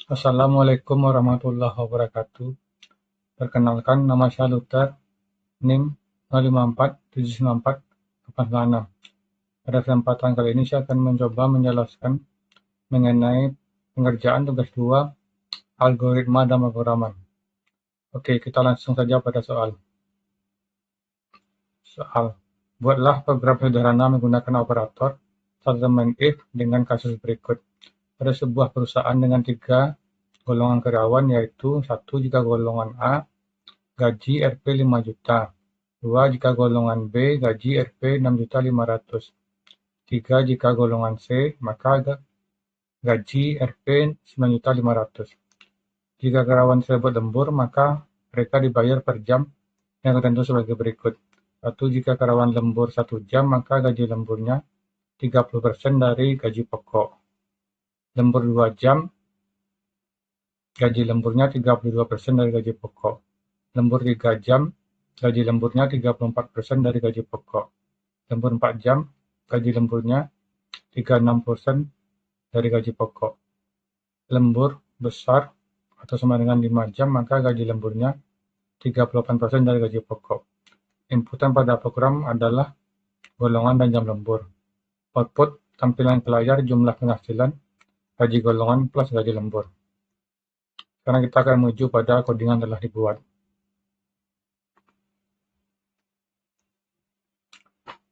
Assalamualaikum warahmatullahi wabarakatuh. Perkenalkan, nama saya Luther, NIM 05479486. Pada kesempatan kali ini saya akan mencoba menjelaskan mengenai pengerjaan tugas 2 algoritma dan pemrograman. Oke, kita langsung saja pada soal. Buatlah program sederhana menggunakan operator statement if dengan kasus berikut. Pada sebuah perusahaan dengan 3 golongan karyawan, yaitu 1 jika golongan A, gaji Rp 5 juta, 2 jika golongan B, gaji Rp 6.500.000, 3 jika golongan C, maka gaji Rp 9.500.000. Jika karyawan tersebut lembur, maka mereka dibayar per jam yang tertentu sebagai berikut. 1. Jika karyawan lembur 1 jam, maka gaji lemburnya 30% dari gaji pokok. Lembur 2 jam, gaji lemburnya 32% dari gaji pokok. Lembur 3 jam, gaji lemburnya 34% dari gaji pokok. Lembur 4 jam, gaji lemburnya 36% dari gaji pokok. Lembur besar atau sama dengan 5 jam, maka gaji lemburnya 38% dari gaji pokok. Inputan pada program adalah golongan dan jam lembur. Output tampilan ke layar jumlah penghasilan, gaji golongan plus gaji lembur. Sekarang kita akan menuju pada coding yang telah dibuat.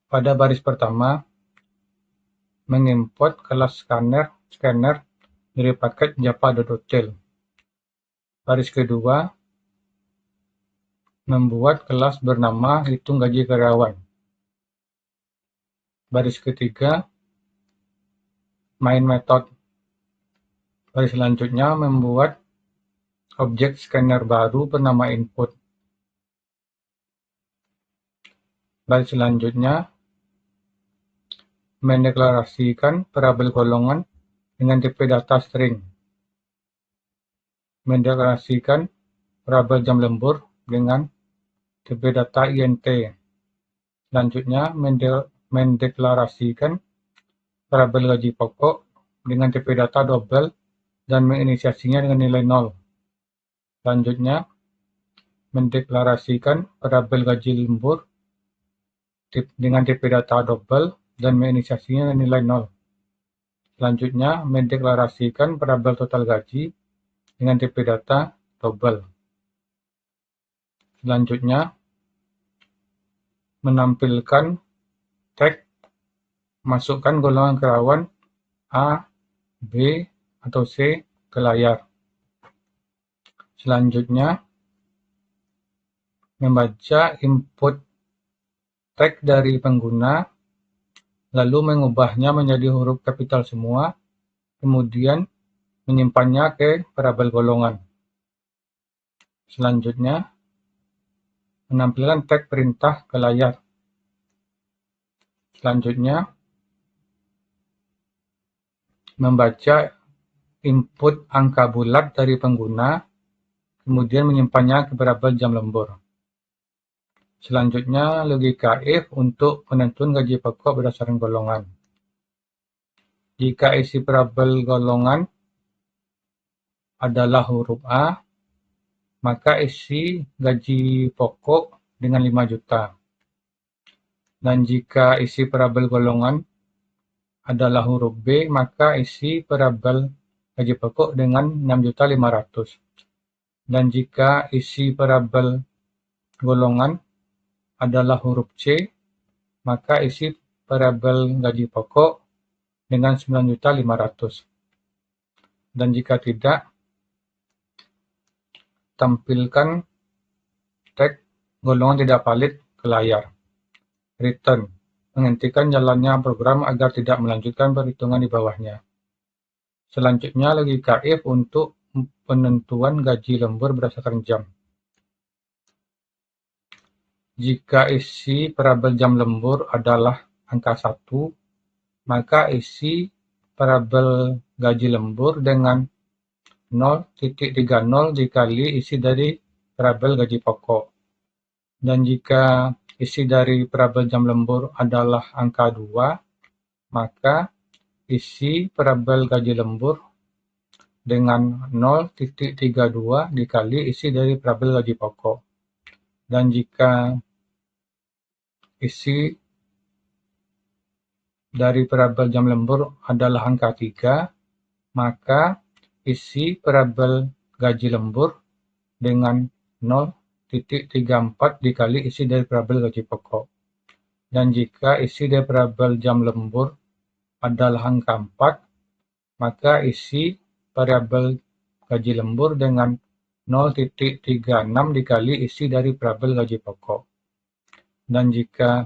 Pada baris pertama, mengimport kelas scanner dari paket java.util. Baris kedua, membuat kelas bernama hitung gaji karyawan. Baris ketiga, main method. Baris selanjutnya, membuat objek scanner baru bernama input. Baris selanjutnya, mendeklarasikan variabel golongan dengan tipe data string. Mendeklarasikan variabel jam lembur dengan tipe data int. Selanjutnya, mendeklarasikan variabel gaji pokok dengan tipe data double dan menginisiasinya dengan nilai 0. Selanjutnya, mendeklarasikan variabel gaji lembur dengan tipe data double dan menginisiasinya dengan nilai 0. Selanjutnya, mendeklarasikan variabel total gaji dengan tipe data double. Selanjutnya, menampilkan tag masukkan golongan karyawan A, B, atau C ke layar. Selanjutnya, membaca input tag dari pengguna, lalu mengubahnya menjadi huruf kapital semua, kemudian menyimpannya ke variabel golongan. Selanjutnya, menampilkan tag perintah ke layar. Selanjutnya, membaca input angka bulat dari pengguna, kemudian menyimpannya ke variabel jam lembur. Selanjutnya, logika if untuk penentuan gaji pokok berdasarkan golongan. Jika isi variabel golongan adalah huruf A, maka isi gaji pokok dengan 5 juta. Dan jika isi variabel golongan adalah huruf B, maka isi variabel gaji pokok dengan 6.500.000. Dan jika isi variabel golongan adalah huruf C, maka isi variabel gaji pokok dengan 9.500.000. Dan jika tidak, tampilkan tag golongan tidak valid ke layar. Return, menghentikan jalannya program agar tidak melanjutkan perhitungan di bawahnya. Selanjutnya, logika if untuk penentuan gaji lembur berdasarkan jam. Jika isi variabel jam lembur adalah angka 1, maka isi variabel gaji lembur dengan 0.30 dikali isi dari variabel gaji pokok. Dan jika isi dari variabel jam lembur adalah angka 2, maka isi variabel gaji lembur dengan 0,32 dikali isi dari parabel gaji pokok. Dan jika isi dari parabel jam lembur adalah angka 3, maka isi parabel gaji lembur dengan 0,34 dikali isi dari parabel gaji pokok. Dan jika isi dari parabel jam lembur adalah angka 4, maka isi parabel gaji lembur dengan 0,36 dikali isi dari parabel gaji pokok. Dan jika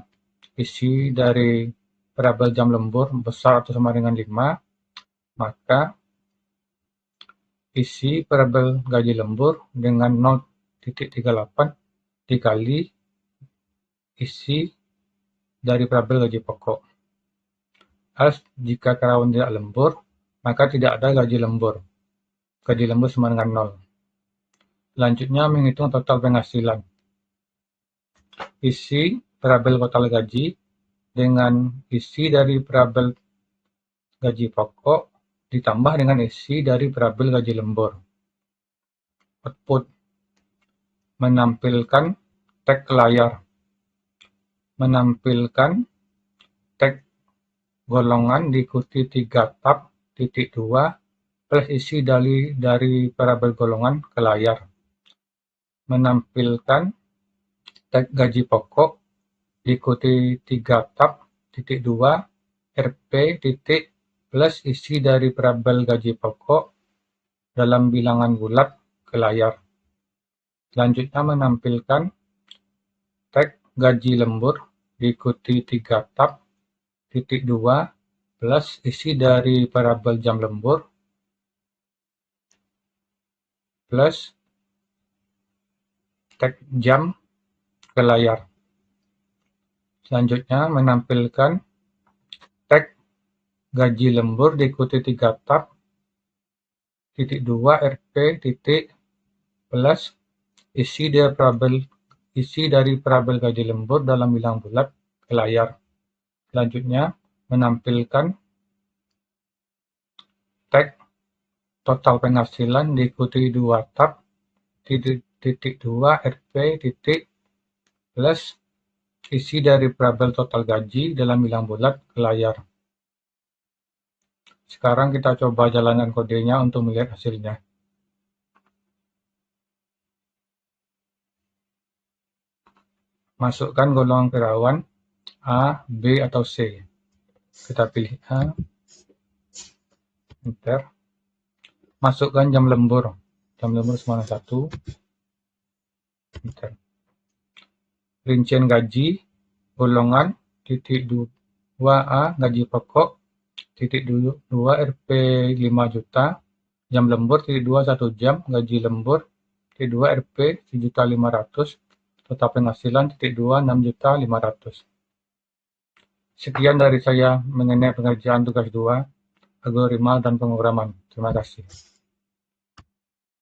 isi dari parabel jam lembur besar atau sama dengan 5, maka isi parabel gaji lembur dengan 0,38 dikali isi dari parabel gaji pokok. Jika karyawan tidak lembur, maka tidak ada gaji lembur. Gaji lembur sama dengan 0. Selanjutnya menghitung total penghasilan. Isi parabel total gaji dengan isi dari parabel gaji pokok ditambah dengan isi dari parabel gaji lembur. Output menampilkan teks layar, menampilkan teks golongan diikuti 3 tab, titik 2, plus isi dari parabel golongan ke layar. Menampilkan teks gaji pokok diikuti 3 tab, titik 2, RP, titik, plus isi dari parabel gaji pokok dalam bilangan bulat ke layar. Selanjutnya menampilkan teks gaji lembur diikuti 3 tab, titik 2, plus isi dari parabel jam lembur, plus teks jam ke layar. Selanjutnya menampilkan teks gaji lembur diikuti 3 tab, titik 2, RP, titik, plus isi dari parabel gaji lembur dalam bilangan bulat ke layar. Selanjutnya menampilkan teks total penghasilan diikuti 2 tab, titik 2, RP, titik, plus isi dari parabel total gaji dalam bilangan bulat ke layar. Sekarang kita coba jalankan kodenya untuk melihat hasilnya. Masukkan golongan karyawan A, B, atau C. Kita pilih A. Enter. Masukkan jam lembur. Jam lembur sama 1. Enter. Rincian gaji, golongan, titik 2A, gaji pokok, titik 2, RP 5 juta, jam lembur, titik 2, 1 jam, gaji lembur, titik 2, RP 1.500.000, total penghasilan, titik 2, 6.500.000. Sekian dari saya mengenai pengerjaan tugas 2, algoritma dan pemrograman. Terima kasih.